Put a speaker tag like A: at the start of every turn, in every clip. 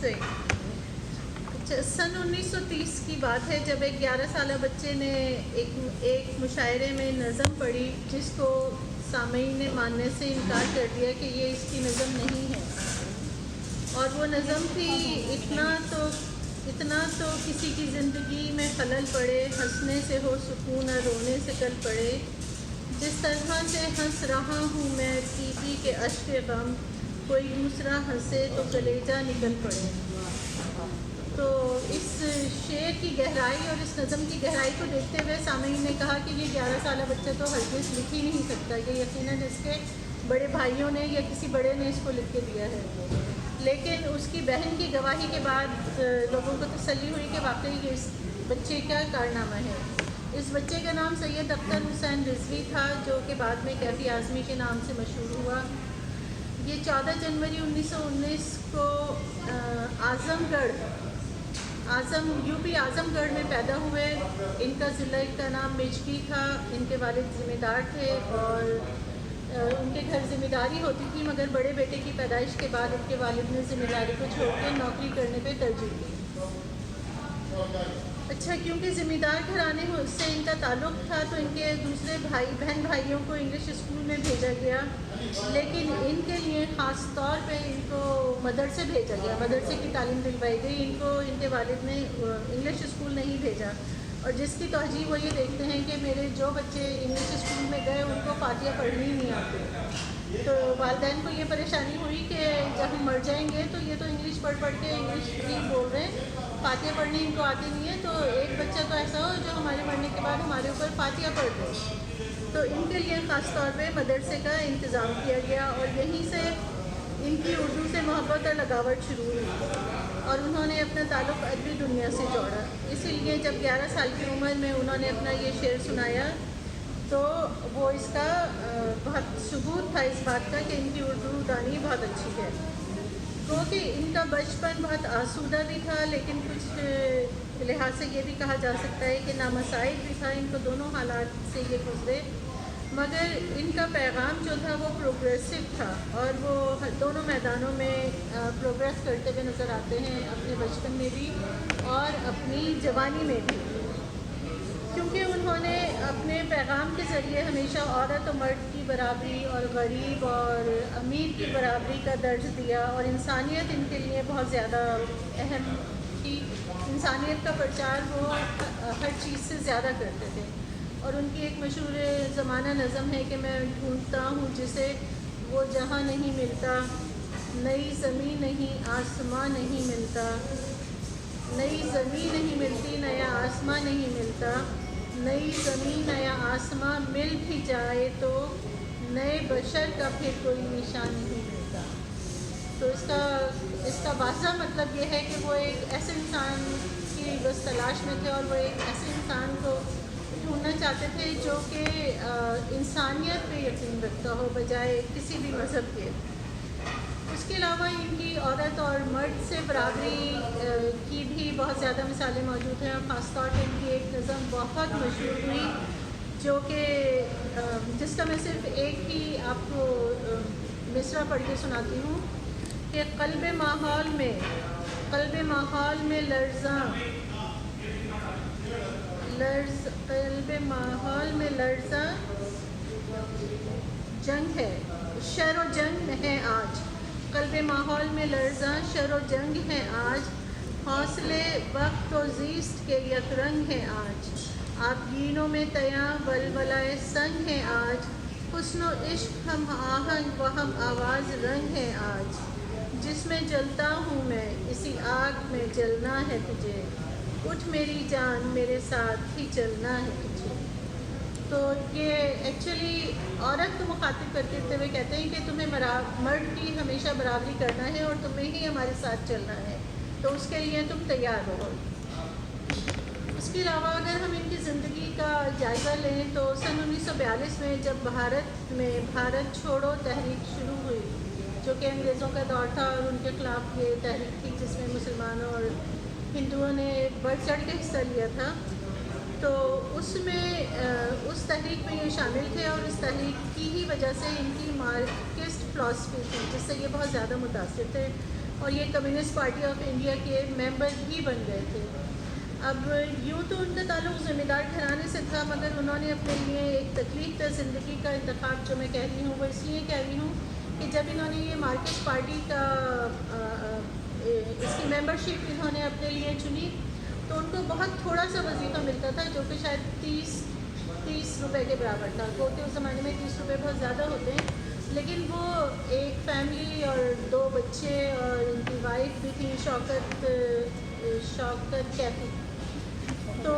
A: صحیح. سن 1930 کی بات ہے جب ایک 11 سالہ بچے نے ایک مشاعرے میں نظم پڑھی جس کو سامعین نے ماننے سے انکار کر دیا کہ یہ اس کی نظم نہیں ہے. اور وہ نظم تھی اتنا تو کسی کی زندگی میں خلل پڑے، ہنسنے سے ہو سکون اور رونے سے کل پڑے. جس طرح سے ہنس رہا ہوں میں پی پی کے اشک غم، کوئی دوسرا ہنسے تو کلیجہ نکل پڑے. تو اس شعر کی گہرائی اور اس نظم کی گہرائی کو دیکھتے ہوئے سامعین نے کہا کہ یہ 11 سالہ بچہ تو ہرگز لکھ ہی نہیں سکتا، یہ یقیناً اس کے بڑے بھائیوں نے یا کسی بڑے نے اس کو لکھ کے دیا ہے. لیکن اس کی بہن کی گواہی کے بعد لوگوں کو تسلی ہوئی کہ واقعی اس بچے کا کارنامہ ہے. اس بچے کا نام سید اختر حسین رضوی تھا جو کہ بعد میں کیفی اعظمی کے نام سے مشہور ہوا. یہ 14 جنوری 1919 کو یو پی اعظم گڑھ میں پیدا ہوئے. ان کا ضلع کا نام مجکی تھا. ان کے والد ذمہ دار تھے اور ان کے گھر ذمہ داری ہوتی تھی، مگر بڑے بیٹے کی پیدائش کے بعد ان کے والد نے ذمہ داری کو چھوڑ کے نوکری کرنے پہ ترجیح دی. اچھا، کیونکہ ذمہ دار گھرانے سے ان کا تعلق تھا تو ان کے دوسرے بہن بھائیوں کو انگلش اسکول میں بھیجا گیا، لیکن ان کے لیے خاص طور پہ ان کو مدرسے بھیجا گیا، مدرسے کی تعلیم دلوائی گئی. ان کو ان کے والد نے انگلش اسکول نہیں بھیجا، اور جس کی توجہ وہ یہ دیکھتے ہیں کہ میرے جو بچے انگلش اسکول میں گئے ان کو فاتحہ پڑھنی ہی نہیں آتی. تو والدین کو یہ پریشانی ہوئی کہ جب ہم مر جائیں گے تو یہ تو انگلش پڑھ کے انگلش ہی بول رہے ہیں، فاتحہ پڑھنی ان کو آتی نہیں ہے، تو ایک بچہ تو ایسا ہو جو ہمارے مرنے کے بعد ہمارے اوپر فاتحہ پڑھ دے. تو ان کے لیے خاص طور پہ مدرسے کا انتظام کیا گیا، اور یہیں سے ان کی اردو سے محبت اور لگاوٹ شروع ہوئی اور انہوں نے اپنا تعلق ادبی دنیا سے جوڑا. اسی لیے جب 11 سال کی عمر میں انہوں نے اپنا یہ شعر سنایا تو وہ اس کا بہت ثبوت تھا اس بات کا کہ ان کی اردو دانی بہت اچھی ہے. کیونکہ ان کا بچپن بہت آسودہ بھی تھا، لیکن کچھ لحاظ سے یہ بھی کہا جا سکتا ہے کہ نامساعد بھی تھا. ان کو دونوں حالات سے یہ گزرے، مگر ان کا پیغام جو تھا وہ پروگریسو تھا اور وہ دونوں میدانوں میں پروگریس کرتے ہوئے نظر آتے ہیں، اپنے بچپن میں بھی اور اپنی جوانی میں بھی. کیونکہ انہوں نے اپنے پیغام کے ذریعے ہمیشہ عورت و مرد کی برابری اور غریب اور امیر کی برابری کا درج دیا، اور انسانیت ان کے لیے بہت زیادہ اہم تھی. انسانیت کا پرچار وہ ہر چیز سے زیادہ کرتے تھے. اور ان کی ایک مشہور زمانہ نظم ہے کہ میں ڈھونڈتا ہوں جسے وہ جہاں نہیں ملتا، نئی زمین نہیں آسماں نہیں ملتا، نئی زمین نہیں ملتی، نیا آسماں نہیں ملتا، نئی زمین نیا آسماں مل بھی جائے تو نئے بشر کا پھر کوئی نشان نہیں ملتا. تو اس کا واضح مطلب یہ ہے کہ وہ ایک ایسے انسان کی بس تلاش میں تھے، اور وہ ایک ایسے انسان کو ڈھونڈنا چاہتے تھے جو کہ انسانیت پہ یقین رکھتا ہو بجائے کسی بھی مذہب کے. اس کے علاوہ ان کی عورت اور مرد سے برابری کی بھی بہت زیادہ مثالیں موجود ہیں، اور خاص طور پہ ان کی ایک نظم بہت مشہور ہوئی جو کہ جس کا میں صرف ایک ہی آپ کو مصرع پڑھ کے سناتی ہوں کہ قلب ماحول میں لرزاں جنگ ہے، شر و جنگ ہے آج. قلب ماحول میں لرزاں شر و جنگ ہے آج، حوصلے وقت و زیست کے یک رنگ ہے آج. آپ گینوں میں تیاں ولولائے سنگ ہے آج، حسن و عشق ہم آہنگ و ہم آواز رنگ ہے آج. جس میں جلتا ہوں میں اسی آگ میں جلنا ہے تجھے، اٹھ میری جان میرے ساتھ ہی چلنا ہے تجھے. تو یہ ایکچولی عورت کو مخاطب کرتے ہوئے کہتے ہیں کہ تمہیں مرد کی ہمیشہ برابری کرنا ہے اور تمہیں ہی ہمارے ساتھ چلنا ہے، تو اس کے لیے تم تیار رہو. اس کے علاوہ اگر ہم ان کی زندگی کا جائزہ لیں تو سن 1942 میں جب بھارت چھوڑو تحریک شروع ہوئی، جو کہ انگریزوں کا دور تھا اور ان کے خلاف یہ تحریک تھی جس میں مسلمانوں اور ہندوؤں نے بڑھ چڑھ کے حصہ لیا تھا. تو اس میں اس تحریک میں یہ شامل تھے اور اس تحریک کی ہی وجہ سے ان کی مارکسٹ فلاسفی تھی جس سے یہ بہت زیادہ متاثر تھے اور یہ کمیونسٹ پارٹی آف انڈیا کے ممبر بھی بن گئے تھے. اب یوں تو ان کا تعلق ذمہ دار گھرانے سے تھا مگر انہوں نے اپنے لیے ایک تکلیف دہ زندگی کا انتخاب جو میں کہہ رہی ہوں وہ اس لیے کہہ رہی ہوں کہ جب انہوں نے یہ مارکسٹ پارٹی کا اس کی ممبرشپ انہوں نے اپنے لیے چنی تو ان کو بہت تھوڑا سا وظیفہ ملتا تھا جو کہ شاید 30 روپے کے برابر تھا. ہوتے اس زمانے میں 30 روپے بہت زیادہ ہوتے ہیں لیکن وہ ایک فیملی اور 2 بچے اور ان کی وائف بھی تھی شوکت کیفی تو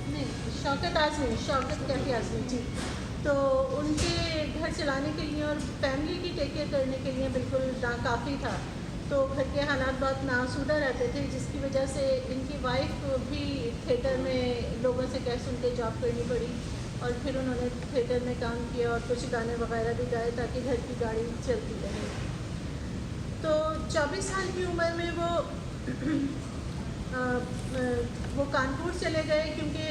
A: نہیں شوکت کیفی اعظمی جی. تو ان کے گھر چلانے کے لیے اور فیملی کی ٹیک کیئر کرنے کے لیے بالکل ناکافی تھا. تو گھر کے حالات بہت ناسودہ رہتے تھے جس کی وجہ سے ان کی وائف کو بھی تھیٹر میں لوگوں سے کہہ سن کے جاب کرنی پڑی اور پھر انہوں نے تھیٹر میں کام کیا اور کچھ گانے وغیرہ بھی گائے تاکہ گھر کی گاڑی چلتی رہے. تو 24 سال کی عمر میں وہ کانپور چلے گئے کیونکہ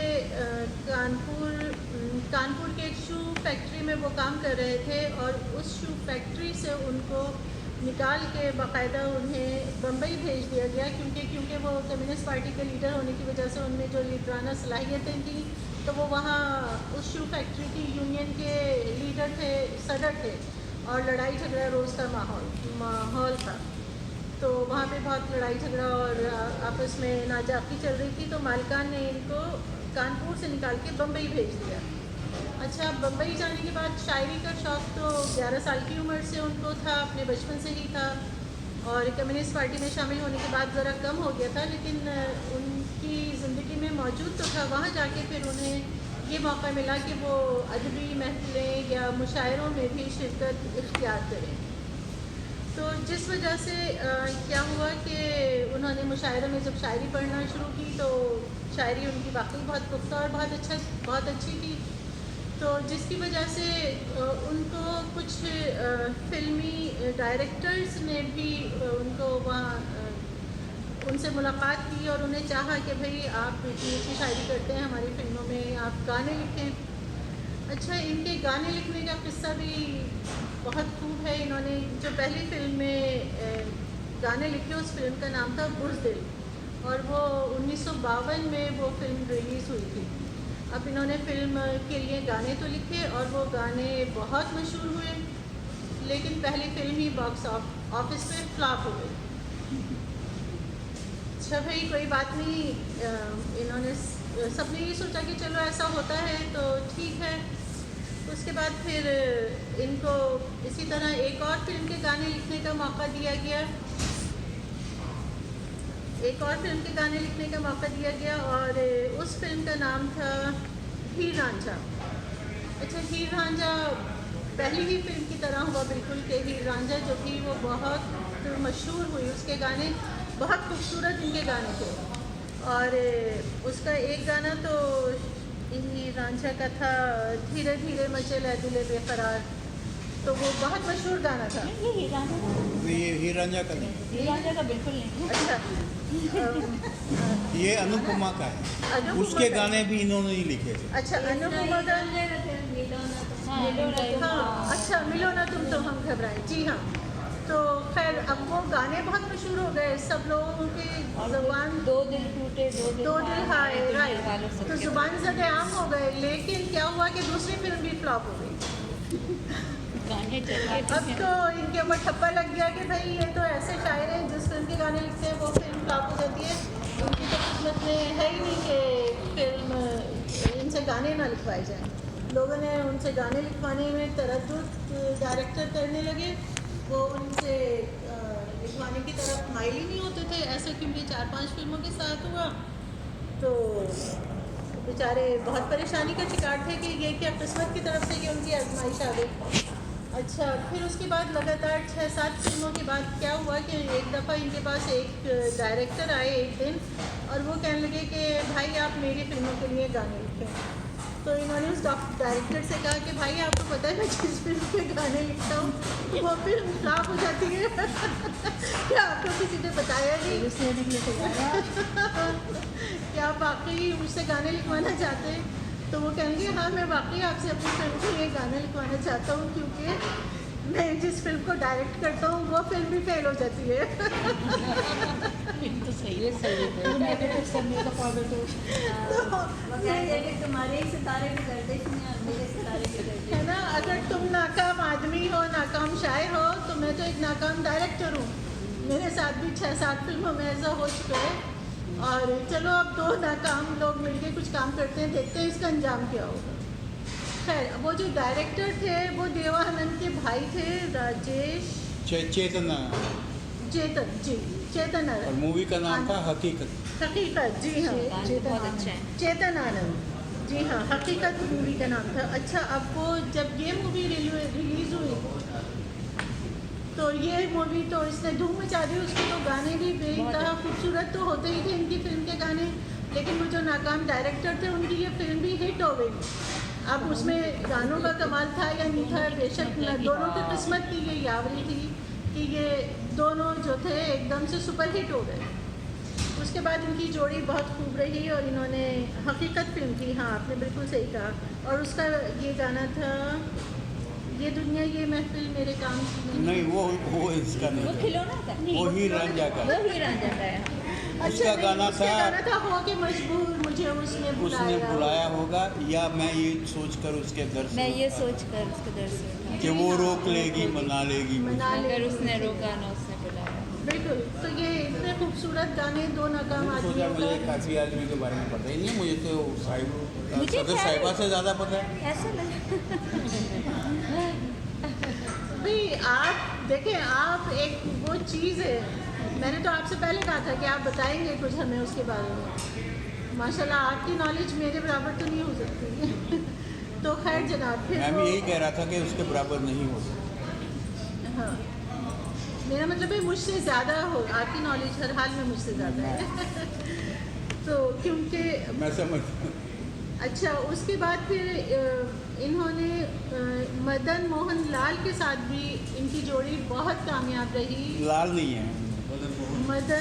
A: کانپور کے ایک شو فیکٹری میں وہ کام کر رہے تھے اور اس شو فیکٹری سے ان کو نکال کے باقاعدہ انہیں بمبئی بھیج دیا گیا کیونکہ وہ کمیونسٹ پارٹی کے لیڈر ہونے کی وجہ سے ان میں جو لیڈرانہ صلاحیتیں تھیں تو وہ وہاں اس شو فیکٹری کی یونین کے لیڈر تھے صدر تھے اور لڑائی جھگڑا روز کا ماحول تھا. تو وہاں پہ بہت لڑائی جھگڑا اور آپس میں ناجائزی چل رہی تھی تو مالکان نے ان کو کانپور سے نکال کے بمبئی بھیج دیا. اچھا بمبئی جانے کے بعد شاعری کا شوق تو 11 سال کی عمر سے ان کو تھا, اپنے بچپن سے ہی تھا اور کمیونسٹ پارٹی میں شامل ہونے کے بعد ذرا کم ہو گیا تھا لیکن ان کی زندگی میں موجود تو تھا. وہاں جا کے پھر انہیں یہ موقع ملا کہ وہ ادبی محفلیں یا مشاعروں میں بھی شرکت اختیار کریں. تو جس وجہ سے کیا ہوا کہ انہوں نے مشاعروں میں جب شاعری پڑھنا شروع کی تو شاعری ان کی واقعی بہت پختہ اور بہت اچھی تھی. تو جس کی وجہ سے ان کو کچھ فلمی ڈائریکٹرز نے بھی ان کو وہاں ان سے ملاقات کی اور انہیں چاہا کہ بھئی آپ اتنی اچھی شاعری کرتے ہیں ہماری فلموں میں آپ گانے لکھیں. اچھا ان کے گانے لکھنے کا قصہ بھی بہت خوب ہے. انہوں نے جو پہلی فلم میں گانے لکھے اس فلم کا نام تھا بزدل اور وہ 1952 میں وہ فلم ریلیز ہوئی تھی. اب انہوں نے فلم کے لیے گانے تو لکھے اور وہ گانے بہت مشہور ہوئے لیکن پہلی فلم ہی باکس آفس میں فلاپ ہو گئی. اچھا بھائی کوئی بات نہیں, انہوں نے سب نے یہ سوچا کہ چلو ایسا ہوتا ہے تو ٹھیک ہے. اس کے بعد پھر ان کو اسی طرح ایک اور فلم کے گانے لکھنے کا موقع دیا گیا اور اس فلم کا نام تھا ہیر رانجھا. اچھا ہیر رانجھا پہلی ہی فلم کی طرح ہوا بالکل کہ ہیر رانجھا جو تھی وہ بہت مشہور ہوئی. اس کے گانے بہت خوبصورت ان کے گانے تھے اور اس کا ایک گانا تو ہیر رانجھا کا تھا دھیرے دھیرے مچلے دل بے قرار. تو وہ بہت مشہور گانا تھا.
B: یہ ہیر رانجھا کا نہیں,
C: ہیر رانجھا کا بالکل نہیں.
A: اچھا
B: یہ انوپما کا ہے, اس کے گانے بھی انہوں نے ہی لکھے تھے.
A: اچھا انوپما کا ہاں اچھا ملو نا تم تو ہم گھبرائیں. جی ہاں. تو خیر اب وہ گانے بہت مشہور ہو گئے, سب لوگوں کی زبان
C: دو دل ٹوٹے
A: دو دل ہائے رائٹ تو زبان زدے عام ہو گئے. لیکن کیا ہوا کہ دوسری فلم بھی فلاپ ہو گئی.
C: گانے چلے
A: اب تو ان کے اوپر ٹھپا لگ گیا کہ بھائی یہ تو ایسے شاعر ہیں جس فلم کے گانے لکھتے ہیں وہ فلم فلاپ ہو جاتی ہے. ان کی تو قسمت میں ہے ہی نہیں کہ فلم ان سے گانے نہ لکھوائے جائیں. لوگوں نے ان سے گانے لکھوانے میں تردد ڈائریکٹر کرنے لگے, وہ ان سے لکھوانے کی طرف مائل ہی نہیں ہوتے تھے. ایسا کیونکہ 4-5 فلموں کے ساتھ ہوا تو بیچارے بہت پریشانی کا شکار تھے کہ یہ کیا قسمت کی طرف سے یہ ان کی آزمائش آ گئی. اچھا پھر اس کے بعد لگاتار 6-7 فلموں کے بعد کیا ہوا کہ ایک دفعہ ان کے پاس ایک ڈائریکٹر آئے ایک دن اور وہ کہنے لگے کہ بھائی آپ میری فلموں کے لیے گانے لکھیں. تو انہوں نے اس ڈائریکٹر سے کہا کہ بھائی آپ کو پتہ ہے میں جس فلم کے گانے لکھتا ہوں وہ فلم خراب ہو جاتی ہے کیا آپ کو کسی نے بتایا نہیں
C: اس لیے نکلے تیار
A: کیا آپ واقعی مجھ سے گانے لکھوانا چاہتے ہیں؟ تو وہ کہیں گے ہاں میں واقعی آپ سے اپنی فلم کے لیے گانے لکھوانا چاہتا ہوں کیونکہ میں جس فلم کو ڈائریکٹ کرتا ہوں وہ فلم بھی فیل ہو جاتی ہے
C: تو صحیح ہے
D: تمہارے ستارے بھی گردش میں اور میرے ستارے بھی گردش
A: ہے نا. اگر تم ناکام آدمی ہو ناکام شاعر ہو تو میں تو ایک ناکام ڈائریکٹر ہوں. میرے ساتھ بھی 6-7 فلموں میں ایسا ہو چکا ہے. اور چلو اب 2 ناکام لوگ مل کے کچھ کام کرتے ہیں دیکھتے ہیں اس کا انجام کیا ہوگا. خیر وہ جو ڈائریکٹر تھے وہ دیوانند کے بھائی تھے راجیش
B: چیتن
A: چیتن
B: اور
A: آنند.
B: مووی کا نام تھا حقیقت.
A: حقیقت جی ہاں
C: بہت اچھا ہے.
A: چیتن آنند جی ہاں حقیقت مووی کا نام تھا. اچھا اب وہ جب یہ مووی ریلیز ہوئی تو یہ مووی تو اس نے دھوم مچا دی. اس کے تو گانے بھی بے انتہا خوبصورت تو ہوتے ہی تھے ان کی فلم کے گانے, لیکن وہ جو ناکام ڈائریکٹر تھے ان کی یہ فلم بھی ہٹ ہو گئی. اب اس میں گانوں کا کمال تھا یا نہیں تھا بے شک دونوں کی قسمت کی یہ یاوری تھی کہ یہ دونوں جو تھے ایک دم سے سپر ہٹ ہو گئے. اس کے بعد ان کی جوڑی بہت خوب رہی اور انہوں نے حقیقت فلم کی. ہاں آپ نے بالکل صحیح کہا. اور اس کا یہ گانا تھا یہ دنیا یہ محفل میرے کام کی
B: نہیں وہ اس کا
C: وہ
B: نہیں
C: کھلونا تھا.
B: وہ ہی رانجھا کا.
C: وہ ہی رانجھا کا ہے.
B: اس کا گانا تھا
A: ہو کہ مجبور مجھے اس نے
B: اس نے بلایا ہوگا یا میں یہ سوچ کر اس کے در
C: میں
B: سے
C: یہ سوچ کر اس کے در سے اٹھا.
B: کہ وہ روک لے گی منا لے گی مجھے.
C: اگر اس نے روکا نہ اس نے بلایا.
A: بالکل. تو یہ اتنے خوبصورت گانے 2 ناکام
B: سوچا مجھے
A: آدمیوں کا.
B: کافی آدمی کے بارے میں پتہ ہی نہیں. مجھے تو
C: مجھے
B: صدر صاحبہ سے زیادہ پتہ ہے.
C: ایسا لگا
A: بھائی آپ دیکھیں آپ ایک وہ چیز ہے. میں نے تو آپ سے پہلے کہا تھا کہ آپ بتائیں گے کچھ ہمیں اس کے بارے میں. ماشاء اللہ آپ کی نالج میرے برابر تو نہیں ہو سکتی. تو خیر جناب پھر
B: میں بھی
A: وہ-
B: یہی کہہ رہا تھا کہ اس کے برابر نہیں ہو سکتا.
A: ہاں میرا مطلب ہے مجھ سے زیادہ ہو. آپ کی نالج ہر حال میں مجھ سے زیادہ ہے. تو کیونکہ
B: میں سمجھتا ہوں.
A: اچھا اس کے بعد پھر انہوں نے مدن موہن لال کے ساتھ بھی ان کی جوڑی بہت کامیاب رہی.
B: لال نہیں ہے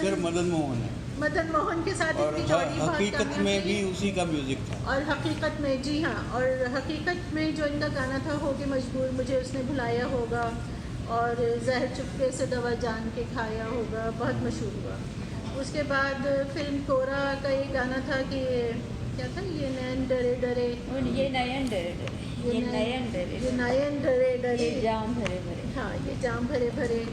B: صرف مدن موہن ہے.
A: مدن موہن کے ساتھ
B: اور
A: ان کی جوڑی بہت
B: حقیقت
A: کامیاب
B: میں
A: رہی.
B: بھی اسی کا میوزک تھا.
A: اور حقیقت میں جی ہاں. اور حقیقت میں جو ان کا گانا تھا ہو کے مجبور مجھے اس نے بھلایا ہوگا اور زہر چپکے سے دوا جان کے کھایا ہوگا بہت مشہور ہوا. اس کے بعد فلم کورا کا یہ گانا تھا کہ کیا تھا یہ نین ڈرے ڈرے
C: یہ نین ڈرے ڈرے یہ نین ڈرے
A: یہ نین ڈرے ڈرے
C: یہ جام بھرے بھرے.
A: ہاں یہ جام بھرے بھرے.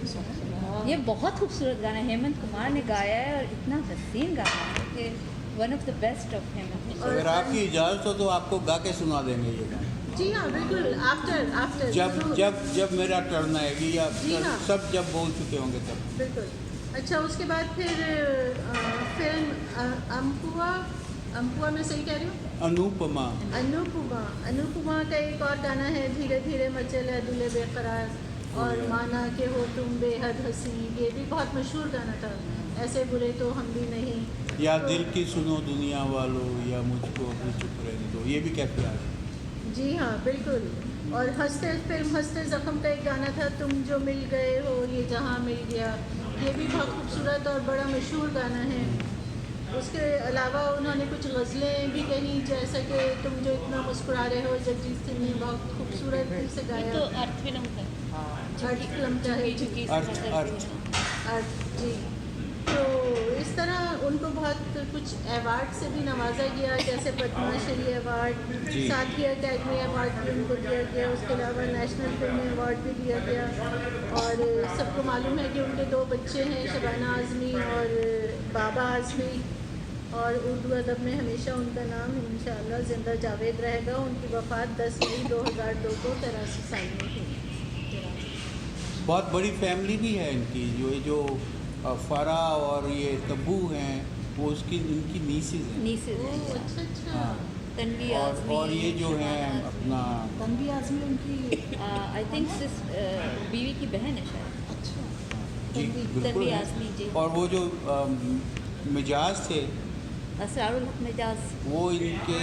C: یہ بہت خوبصورت گانا ہے. ہیمنت کمار نے گایا ہے اور اتنا حسین گانا ہے کہ one of the best of Hemant.
B: اگر آپ کی اجازت ہو تو آپ کو گا کے سنا دیں گے یہ گانا.
A: جی ہاں بالکل. آفٹر
B: جب میرا ٹرن آئے گی یا
A: جی ہاں.
B: سب جب بول چکے ہوں گے تب.
A: بالکل. اچھا اس کے بعد پھر فلم امپوا میں صحیح کہہ رہی ہوں
B: انوپما
A: انوپما کا ایک اور گانا ہے دھیرے دھیرے مچلے دل بے قرار اور مانا کہ ہو تم بے حد ہنسی. یہ بھی بہت مشہور گانا تھا. ایسے برے تو ہم بھی نہیں.
B: یا دل کی سنو دنیا والوں یا مجھ کو ابھی چپ رہنے دو. یہ بھی کیفی آ ہے.
A: جی ہاں بالکل. اور ہنستے زخم کا ایک گانا تھا تم جو مل گئے ہو یہ جہاں مل گیا. یہ بھی بہت خوبصورت اور بڑا مشہور گانا ہے. اس کے علاوہ انہوں نے کچھ غزلیں بھی کہیں جیسا کہ تم جو اتنا مسکرا رہے ہو جگجیت سنگھ نے بہت خوبصورت سے گایا.
C: تو ارتھ فلم کا
A: ارتھ فلم کا ہے جی. جی. تو اس طرح ان کو بہت کچھ ایوارڈ سے بھی نوازا گیا جیسے پدما شری ایوارڈ. ساتھی اکیڈمی ایوارڈ بھی ان کو دیا گیا. اس کے علاوہ نیشنل فلم ایوارڈ بھی دیا گیا. اور سب کو معلوم ہے کہ ان کے 2 بچے ہیں شبانہ اعظمی اور بابا اعظمی. اور اردو ادب میں ہمیشہ ان کا نام انشاءاللہ زندہ جاوید رہے گا. ان کی وفات 10 مئی 2002 کو 83 سال میں ہوئی.
B: بہت بڑی فیملی بھی ہے ان کی. جو فرح اور یہ تبو ہیں وہ اس کی ان کی نیسز ہیں.
A: اچھا اچھا.
B: ہاں.
C: تنوی
B: اور
C: اعظمی
B: یہ جو ہیں اپنا
A: تنوی اعظمی ان کی
C: آئی تھنک بیوی کی بہن ہے شاید.
A: اچھا.
B: جی بالکل
C: تنوی
B: ہیں.
C: اعظمی جی.
B: اور وہ جو مجاز تھے
C: اسرار الحق مجاز
B: وہ ان کے